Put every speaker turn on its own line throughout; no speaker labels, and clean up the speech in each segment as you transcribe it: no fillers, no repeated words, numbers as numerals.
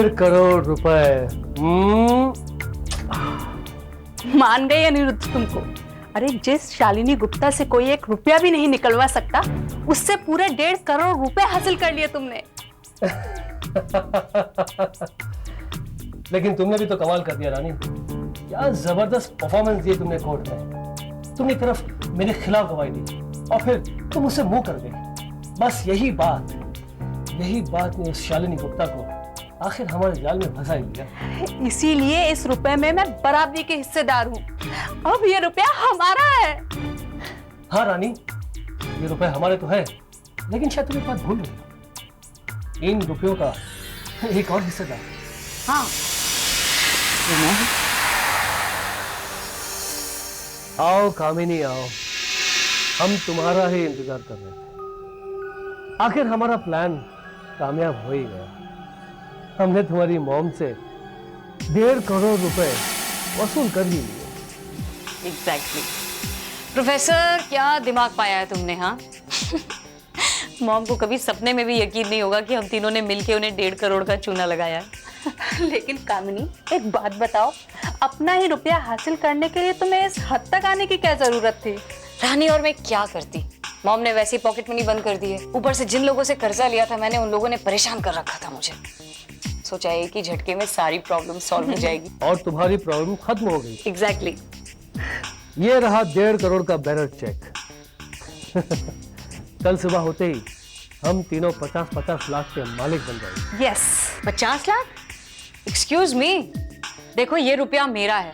1.5 करोड़ रुपए।
मान गए अनिरुद्ध तुमको? अरे जिस शालिनी गुप्ता से कोई 1 रुपया भी नहीं निकलवा सकता, उससे पूरे 1.5 करोड़ रुपए हासिल कर लिए तुमने।
लेकिन तुमने भी तो कमाल कर दिया रानी। क्या जबरदस्त परफॉर्मेंस दी तुमने कोर्ट में। तुम एक तरफ मेरे खिलाफ गवाही दी और फिर तुम उससे मुंह कर गई। बस यही बात ने उस शालिनी गुप्ता को आखिर हमारे जाल में फंसा ही लिया।
इसीलिए इस रुपए में मैं बराबरी के हिस्सेदार हूँ। अब ये रुपया हमारा है।
हाँ रानी, ये रुपए हमारे तो है, लेकिन शायद तुम एक बात भूल गई। इन रुपयों का एक और हिस्सेदार।
हाँ,
आओ कामिनी आओ, हम तुम्हारा ही इंतजार कर रहे थे। आखिर हमारा प्लान कामयाब हो ही गया। हमने तुम्हारी मॉम से 1.5 करोड़ रुपए वसूल कर ही लिए।
एग्जैक्टली। प्रोफेसर, क्या दिमाग पाया है तुमने? हाँ मॉम को कभी सपने में भी यकीन नहीं होगा कि हम तीनों ने मिलके उन्हें 1.5 करोड़ का चूना लगाया है।
लेकिन कामिनी, एक बात बताओ, अपना ही रुपया हासिल करने के लिए तुम्हें इस हद तक आने की क्या जरूरत थी?
रानी, और मैं क्या करती? मॉम ने वैसे ही पॉकेट मनी बंद कर दी है। ऊपर से जिन लोगों से कर्जा लिया था मैंने, उन लोगों ने परेशान कर रखा था मुझे। सोचा एक ही झटके में सारी प्रॉब्लम सॉल्व हो जाएगी।
और तुम्हारी प्रॉब्लम खत्म हो गई।
एग्जैक्टली।
ये रहा 1.5 करोड़ का बैनर चेक। कल सुबह होते ही हम तीनों 50-50 लाख के मालिक बन जाएंगे।
यस।
50 लाख? एक्सक्यूज मी, देखो ये रुपया मेरा है।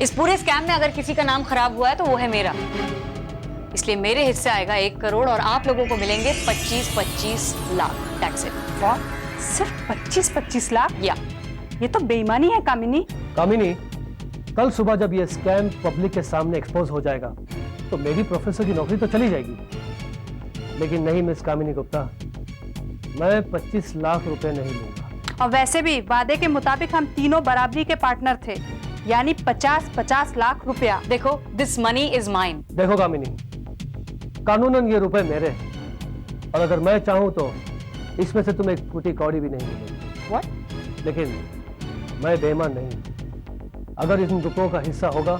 इस पूरे स्कैम में अगर किसी का नाम खराब हुआ है तो वो है मेरा। इसलिए मेरे हिस्से आएगा 1 करोड़ और आप लोगों को मिलेंगे 25-25 लाख। Tax it.
सिर्फ 25-25 लाख?
या
ये तो बेईमानी है कामिनी।
कामिनी, कल सुबह जब ये स्कैम पब्लिक के सामने एक्सपोज हो जाएगा तो मेरी प्रोफेसर की नौकरी तो चली जाएगी। लेकिन नहीं मिस कामिनी गुप्ता, मैं 25 लाख रुपए नहीं लूंगा।
और वैसे भी वादे के मुताबिक हम तीनों बराबरी के पार्टनर थे, यानी 50-50 लाख रुपया।
देखो, दिस मनी इज माइन।
देखो कामिनी, कानूनन ये रुपए मेरे हैं और अगर मैं चाहूं तो इसमें से तुम्हें एक फूटी कौड़ी भी नहीं मिलेगी।
What?
लेकिन मैं बेईमान नहीं। अगर इन रुपयों का हिस्सा होगा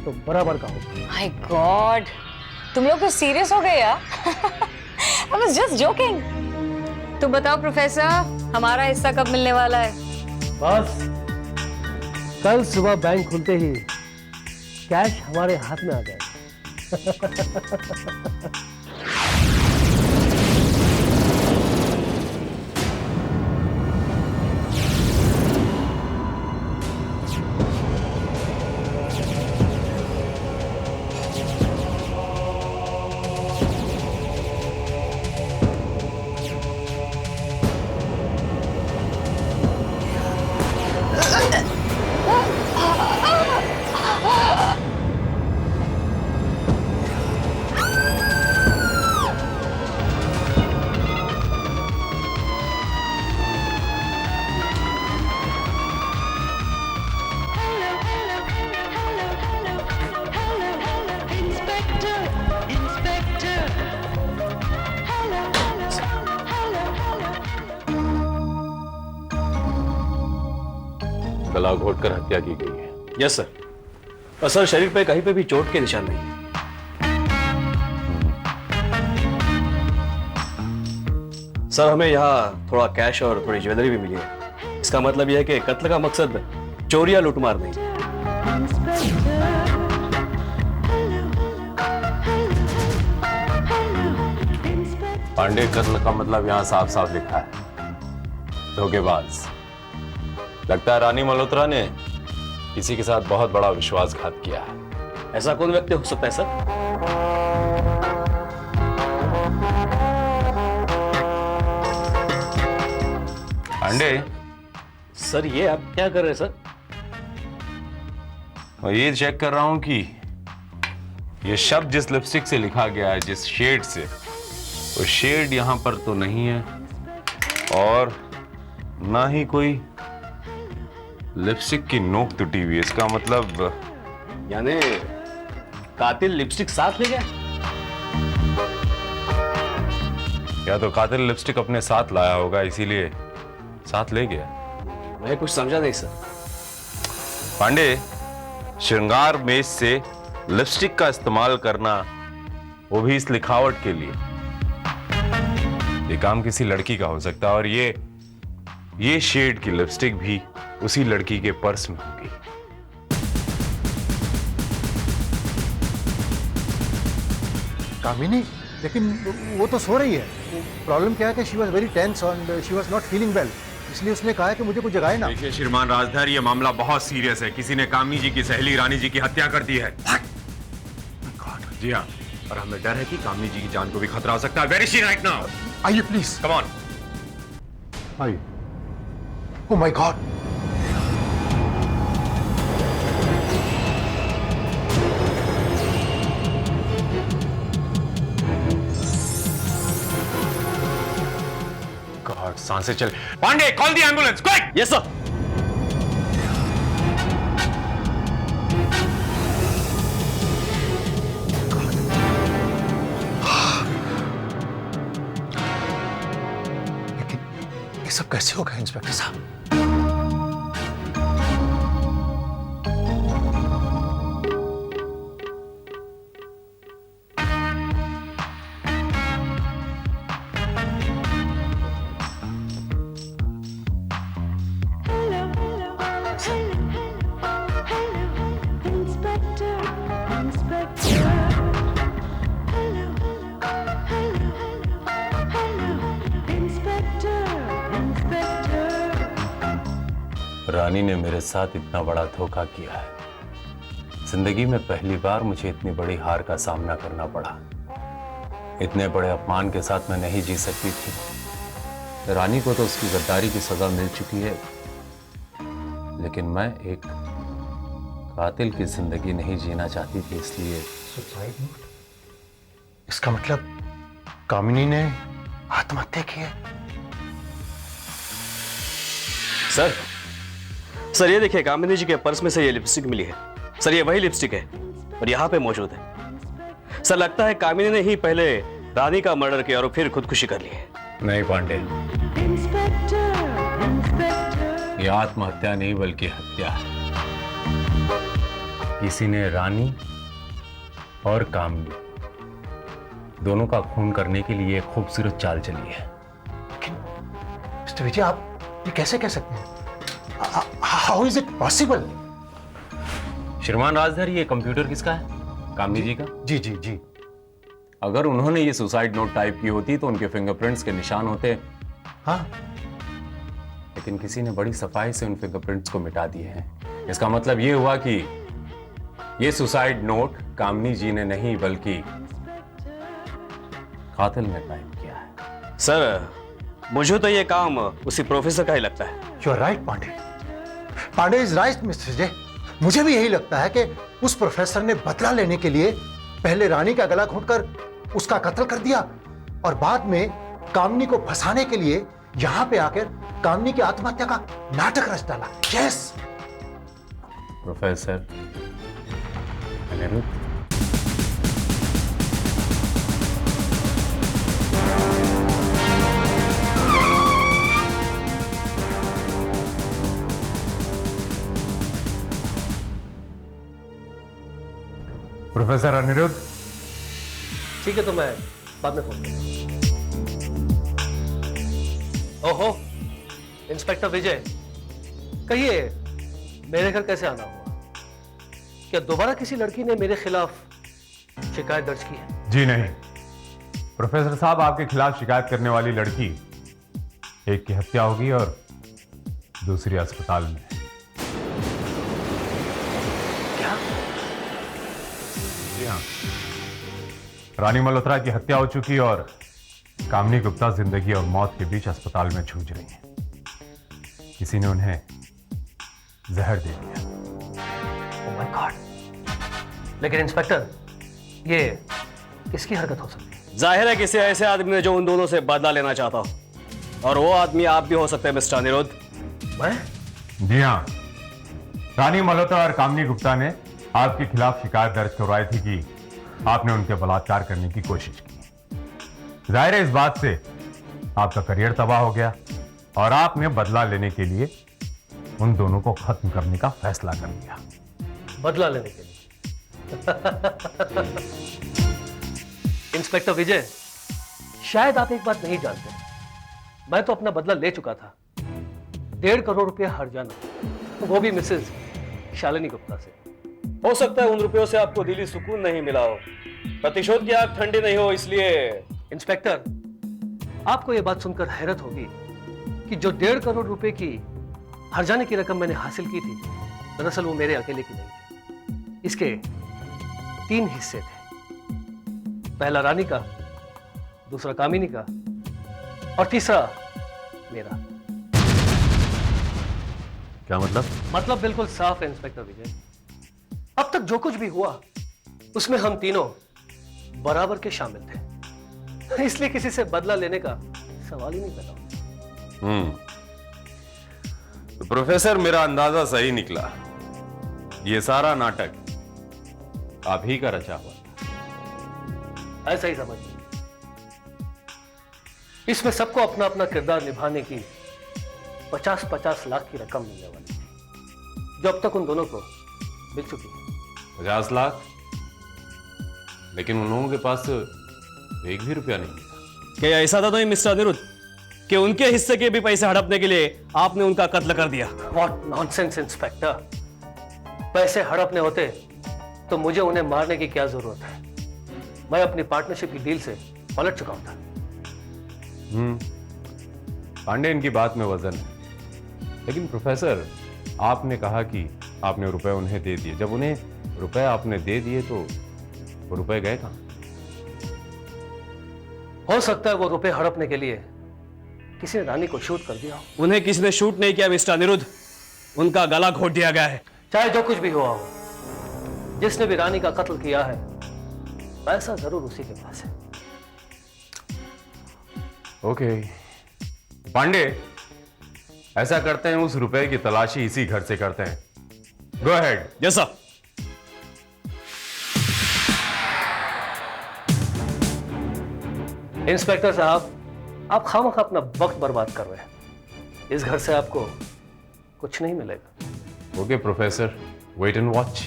तो बराबर का होगा।
माय गॉड, तुम लोग तो सीरियस हो गए यार। I was just joking। तो बताओ प्रोफेसर, हमारा हिस्सा कब मिलने वाला है?
बस कल सुबह बैंक खुलते ही कैश हमारे हाथ में आ जाएगा।
गला घोटकर हत्या की गई है।
Yes sir. और सर, शरीर पे कहीं पे भी चोट के निशान नहीं है। सर, हमें यहाँ थोड़ा कैश और थोड़ी ज्वेलरी भी मिली है। इसका मतलब यह है कि कत्ल का मकसद चोरी या लूटमार नहीं।
पांडे कत्ल का मतलब यहाँ साफ साफ लिखा है, धोखेबाज। लगता है रानी मल्होत्रा ने किसी के साथ बहुत बड़ा विश्वासघात किया है।
ऐसा कौन व्यक्ति हो सकता है सर?
पांडे,
सर ये आप क्या कर रहे हैं सर?
मैं ये चेक कर रहा हूं कि ये शब्द जिस लिपस्टिक से लिखा गया है, जिस शेड से, वो शेड यहां पर तो नहीं है और ना ही कोई लिपस्टिक की नोक टूटी हुई है। इसका मतलब
यानी कातिल लिपस्टिक साथ ले गया?
या तो कातिल लिपस्टिक अपने साथ लाया होगा, इसीलिए साथ ले गया।
मैं कुछ समझा नहीं सर।
पांडे, श्रृंगार मेज से लिपस्टिक का इस्तेमाल करना, वो भी इस लिखावट के लिए, ये काम किसी लड़की का हो सकता है। और ये शेड की लिपस्टिक भी उसी लड़की के पर्स में होगी।
कामिनी, लेकिन वो तो सो रही है। प्रॉब्लम क्या है कि she was very tense and she was not feeling well, इसलिए उसने कहा है कि मुझे कुछ जगाए ना।
देखिए श्रीमान राजधर, ये मामला बहुत सीरियस है। किसी ने कामनी जी की सहेली रानी जी की हत्या कर दी है। जी हाँ, और हमें डर है कि कामनी जी की जान को भी खतरा हो सकता है। Where is she right now?
आइए प्लीज।
Come on.
आइए। Oh my God.
गॉड, सांसें चल। Pandey, call the ambulance quick.
Yes sir.
ये सब कैसे हो गया इंस्पेक्टर साहब?
रानी ने मेरे साथ इतना बड़ा धोखा किया है। जिंदगी में पहली बार मुझे इतनी बड़ी हार का सामना करना पड़ा। इतने बड़े अपमान के साथ मैं नहीं जी सकती थी। रानी को तो उसकी गद्दारी की सजा मिल चुकी है, लेकिन मैं एक कातिल की जिंदगी नहीं जीना चाहती थी, इसलिए।
Suicide note? इसका मतलब कामिनी ने आत्महत्या की है?
सर ये देखिए, कामिनी जी के पर्स में से ये लिपस्टिक मिली है। सर ये वही लिपस्टिक है और यहाँ पे मौजूद है। सर लगता है कामिनी ने ही पहले रानी का मर्डर किया और फिर खुदकुशी कर ली है।
नहीं पांडे, ये आत्महत्या नहीं बल्कि हत्या है। किसी ने रानी और कामनी दोनों का खून करने के लिए एक खूबसूरत चाल चली है।
लेकिन मिस्टर विजय, आप ये कैसे कह सकते हैं? How is it possible?
श्रीमान राजधर, ये कंप्यूटर किसका है? कामनी जी का?
जी जी जी।
अगर उन्होंने ये सुसाइड नोट टाइप की होती तो उनके फिंगरप्रिंट्स के निशान होते।
हाँ,
लेकिन किसी ने बड़ी सफाई से उन फिंगरप्रिंट्स को मिटा दिए हैं। इसका मतलब ये हुआ कि ये सुसाइड नोट कामनी जी ने नहीं बल्कि कातिल ने टाइप किया है।
सर मुझे तो ये काम उसी प्रोफेसर का ही लगता है।
You are right Pandey. Pandey is right mister Vijay. मुझे भी यही लगता है कि उस प्रोफेसर ने बदला लेने के लिए पहले रानी का गला घोंटकर उसका कत्ल कर दिया और बाद में कामनी को फंसाने के लिए यहां पे आकर कामनी की आत्महत्या का नाटक रच डाला। Yes
professor Anirudh,
professor Anirudh.
ठीक है, तो मैं बाद में फोन करूंगा। ओहो, इंस्पेक्टर विजय, कहिए मेरे घर कैसे आना हुआ? क्या दोबारा किसी लड़की ने मेरे खिलाफ शिकायत दर्ज की है?
जी नहीं प्रोफेसर साहब, आपके खिलाफ शिकायत करने वाली लड़की एक की हत्या होगी और दूसरी अस्पताल में।
क्या?
जी हाँ, रानी मल्होत्रा की हत्या हो चुकी और कामनी गुप्ता जिंदगी और मौत के बीच अस्पताल में जूझ रही हैं। किसी ने उन्हें जहर दे दिया।
ओह माय गॉड! लेकिन इंस्पेक्टर, ये किसकी हरकत हो सकती है?
जाहिर है किसी ऐसे आदमी ने जो उन दोनों से बदला लेना चाहता हो, और वो आदमी आप भी हो सकते हैं मिस्टर अनिरुद्ध।
मैं?
जी हाँ, रानी मल्होत्रा और कामनी गुप्ता ने आपके खिलाफ शिकायत दर्ज करवाई थी कि आपने उनके बलात्कार करने की कोशिश की। जाहिर है इस बात से आपका करियर तबाह हो गया और आपने बदला लेने के लिए उन दोनों को खत्म करने का फैसला कर लिया।
बदला लेने के लिए। इंस्पेक्टर विजय, शायद आप एक बात नहीं जानते, मैं तो अपना बदला ले चुका था। 1.5 करोड़ रुपया हर जाना, वो भी मिसेस शालिनी गुप्ता से।
हो सकता है उन रुपयों से आपको दिली सुकून नहीं मिला हो, प्रतिशोध की आग ठंडी नहीं हो, इसलिए।
इंस्पेक्टर, आपको यह बात सुनकर हैरत होगी कि जो 1.5 करोड़ रुपए की हर जाने की रकम मैंने हासिल की थी, दरअसल वो मेरे अकेले की नहीं थी। इसके 3 हिस्से थे। पहला रानी का, दूसरा कामिनी का और तीसरा मेरा।
क्या मतलब?
मतलब बिल्कुल साफ है इंस्पेक्टर विजय। अब तक जो कुछ भी हुआ उसमें हम तीनों बराबर के शामिल थे, इसलिए किसी से बदला लेने का सवाल ही नहीं पैदा होता।
तो प्रोफेसर, मेरा अंदाजा सही निकला। ये सारा नाटक आप ही का रचा हुआ था।
ऐसा ही समझिए। इसमें सबको अपना अपना किरदार निभाने की 50-50 लाख की रकम मिलने वाली थी, जो अब तक उन दोनों को मिल चुकी है।
50 लाख? लेकिन उन लोगों के पास एक भी रुपया नहीं था।
क्या ऐसा था तो मिस्टर अनिरुद्ध कि उनके हिस्से के भी पैसे हड़पने के लिए आपने उनका कत्ल कर दिया?
What nonsense, inspector. पैसे हड़पने होते तो मुझे उन्हें मारने की क्या जरूरत है? मैं अपनी पार्टनरशिप की डील से पलट चुका हूं था।
पांडे, इनकी बात में वजन है। लेकिन प्रोफेसर, आपने कहा कि आपने रुपए उन्हें दे दिए। जब उन्हें रुपए आपने दे दिए तो वो रुपए गए कहां?
हो सकता है वो रुपए हड़पने के लिए किसी ने रानी को शूट कर दिया हो।
उन्हें किसी ने शूट नहीं किया मिस्टर अनिरुद्ध, उनका गला घोट दिया गया है।
चाहे जो कुछ भी हुआ हो, जिसने भी रानी का कत्ल किया है, पैसा जरूर उसी के पास है।
ओके पांडे, ऐसा करते हैं, उस रुपए की तलाशी इसी घर से करते हैं। Go ahead.
Yes sir.
Inspector साहब, आप खामखा अपना वक्त बर्बाद कर रहे हैं। इस घर से आपको कुछ नहीं मिलेगा।
Okay professor, wait and watch.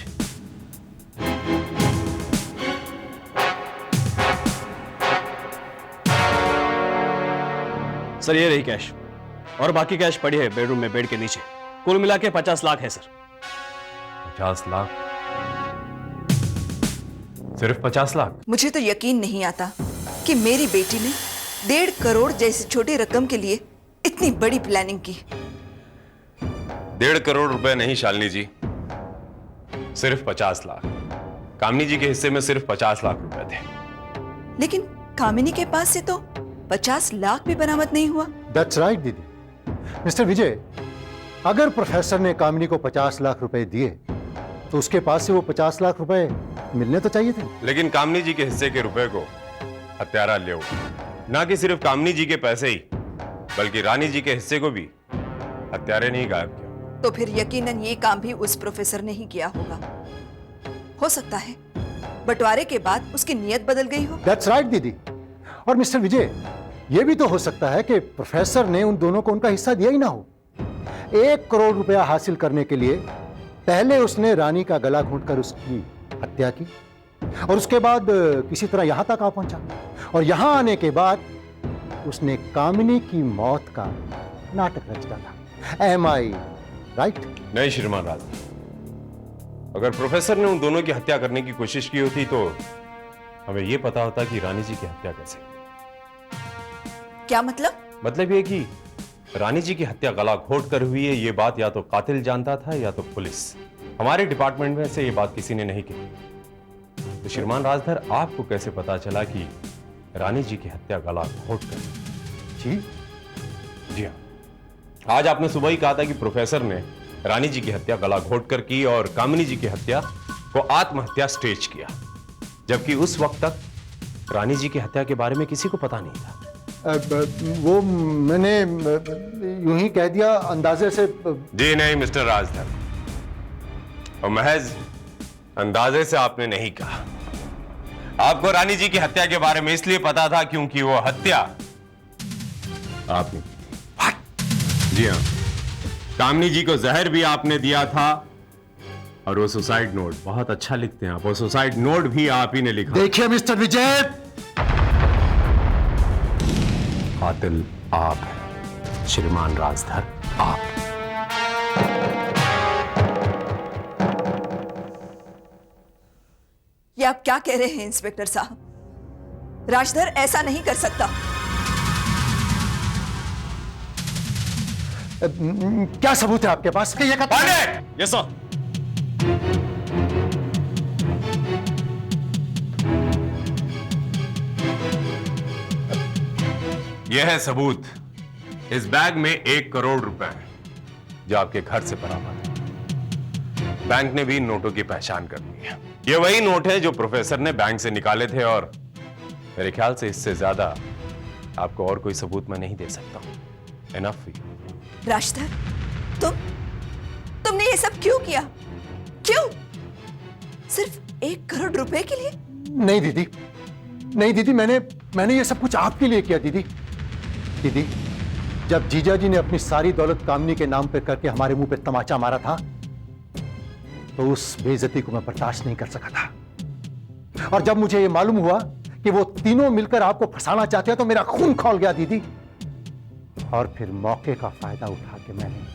Sir ये रही कैश, और बाकी कैश पड़ी है बेडरूम में बेड के नीचे। कुल मिला के 50 लाख है सर।
50 लाख? सिर्फ 50 लाख?
मुझे तो यकीन नहीं आता कि मेरी बेटी ने 1.5 करोड़ जैसी छोटी रकम के लिए इतनी बड़ी प्लानिंग की।
1.5 करोड़ रुपए नहीं शालिनी जी, सिर्फ 50 लाख। कामिनी जी के हिस्से में सिर्फ 50 लाख रुपए थे।
लेकिन कामिनी के पास से तो 50 लाख भी बरामद नहीं हुआ।
दैट्स राइट दीदी। मिस्टर विजय, अगर प्रोफेसर ने कामिनी को 50 लाख रुपए दिए तो उसके पास से वो 50 लाख रुपए मिलने तो चाहिए थे।
लेकिन कामिनी जी के हिस्से के रुपए को हत्यारा ले उड़ा। ना कि सिर्फ कामिनी जी के पैसे ही, बल्कि रानी जी के हिस्से को भी हत्यारे ने ही गायब किया।
तो फिर यकीनन ये काम भी उस प्रोफेसर ने ही किया होगा। हो सकता है बंटवारे के बाद उसकी नीयत बदल गई हो।
दैट्स राइट दीदी। और मिस्टर विजय, यह भी तो हो सकता है कि प्रोफेसर ने उन दोनों को उनका हिस्सा दिया ही ना हो। 1 करोड़ रुपया हासिल करने के लिए पहले उसने रानी का गला घोंटकर उसकी हत्या की, और उसके बाद किसी तरह यहां तक आ पहुंचा, और यहां आने के बाद उसने कामिनी की मौत का नाटक रच डाला। एम आई राइट?
नहीं श्रीमान राज, अगर प्रोफेसर ने उन दोनों की हत्या करने की कोशिश की होती तो हमें यह पता होता कि रानी जी की हत्या कैसे हुई।
क्या मतलब?
मतलब ये कि रानी जी की हत्या गला घोट कर हुई है, ये बात या तो कातिल जानता था या तो पुलिस। हमारे डिपार्टमेंट में से ये बात किसी ने नहीं की। तो श्रीमान राजधर, आपको कैसे पता चला कि रानी जी की हत्या गला घोट कर? जी हाँ, आज आपने सुबह ही कहा था कि प्रोफेसर ने रानी जी की हत्या गला घोट कर की और कामिनी जी की हत्या को आत्महत्या स्टेज किया, जबकि उस वक्त तक रानी जी की हत्या के बारे में किसी को पता नहीं था।
वो मैंने यूं ही कह दिया अंदाजे से।
जी नहीं मिस्टर राजधर, और महज अंदाजे से आपने नहीं कहा। आपको रानी जी की हत्या के बारे में इसलिए पता था क्योंकि वो हत्या आपने की। जी हाँ, कामनी जी को जहर भी आपने दिया था, और वो सुसाइड नोट बहुत अच्छा लिखते हैं आप, वो सुसाइड नोट भी आप ही ने लिखा।
देखिए मिस्टर विजय,
कातिल आप हैं, श्रीमान राजधर, आप।
ये आप क्या कह रहे हैं इंस्पेक्टर साहब? राजधर ऐसा नहीं कर सकता।
क्या सबूत है आपके पास कि ये कत्ल?
Yes sir.
यह है सबूत। इस बैग में 1 करोड़ रुपए हैं, जो आपके घर से बरामद है। बैंक ने भी इन नोटों की पहचान कर ली है। ये वही नोट है जो प्रोफेसर ने बैंक से निकाले थे, और मेरे ख्याल से इससे ज्यादा आपको और कोई सबूत मैं नहीं दे सकता हूं। इनफ।
राजधर, तुमने ये सब क्यों किया? क्यों? सिर्फ 1 करोड़ रुपए के लिए?
नहीं दीदी, नहीं दीदी, मैंने ये सब कुछ आपके लिए किया दीदी। दीदी, जब जीजा जी ने अपनी सारी दौलत कामनी के नाम पे करके हमारे मुंह पे तमाचा मारा था, तो उस बेइज्जती को मैं बर्दाश्त नहीं कर सका था। और जब मुझे ये मालूम हुआ कि वो तीनों मिलकर आपको फंसाना चाहते हैं, तो मेरा खून खौल गया दीदी। और फिर मौके का फायदा उठा के मैंने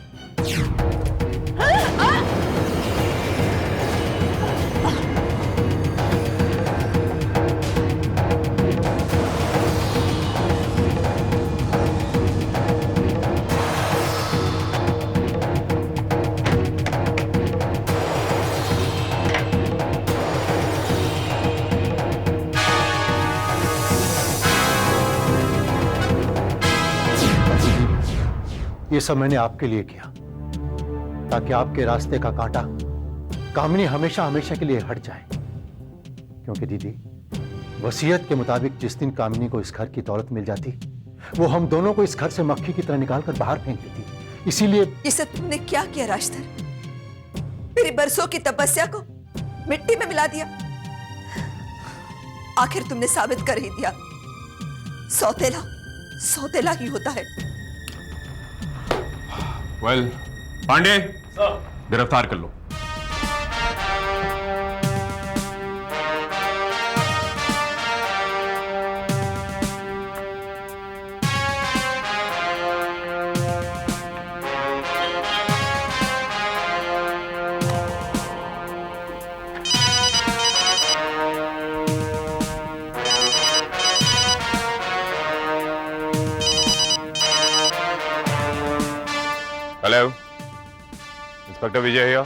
ये सब मैंने आपके लिए किया, ताकि आपके रास्ते का कांटा कामनी हमेशा हमेशा के लिए हट जाए। क्योंकि दीदी, वसीयत के मुताबिक जिस दिन कामनी को इस घर की दौलत मिल जाती, वो हम दोनों को इस घर से मक्खी की तरह निकालकर बाहर फेंक देती। इसीलिए
ये सब तुमने क्या किया राजधर? मेरी बरसों की तपस्या को मिट्टी में मिला दिया। आखिर तुमने साबित कर ही दिया, सौतेला सौतेला ही होता है।
वेल, पांडे, गिरफ्तार कर लो। Hello, inspector Vijay here.